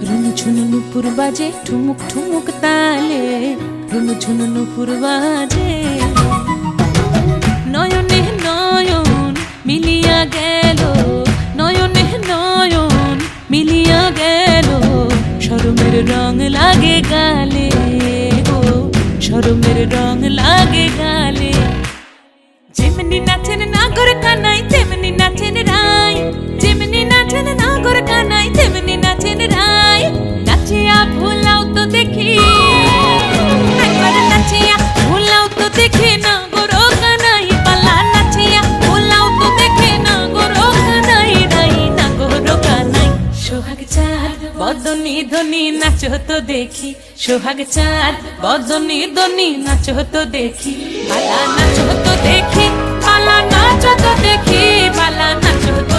রুনু ঝুনু নুপুর বাজে ঠুমুক ঠুমুক তালে, রুনু ঝুনু নুপুর বাজে। নয়নে নয়ন মিলিয়া গেল, নয়নে নয়ন মিলিয়া গেল, শরমের রং লাগে গালে গো, শরমের রং লাগে গালে। যেমনি নাচেন নাগর কানাই তেমনি নাচেন রাই, যেমনি নাচেন নাগর কানাই তেমনি নাচেন রাই। নাচিয়া ভুলাও তো দেখি, একবার নাচিয়া ভুলাও তো দেখি নাগর কানাই পালা, নাচিয়া ভুলাও তো দেখি নাগর কানাই রাই, নাগর কানাই। সোহাগ চাঁদ বদনি ধনি নাচো তো দেখি, সোহাগ চাঁদ বদনি ধনি নাচো তো দেখি, পালা নাচো তো দেখি, পালা নাচো তো দেখি, পালা নাচো তো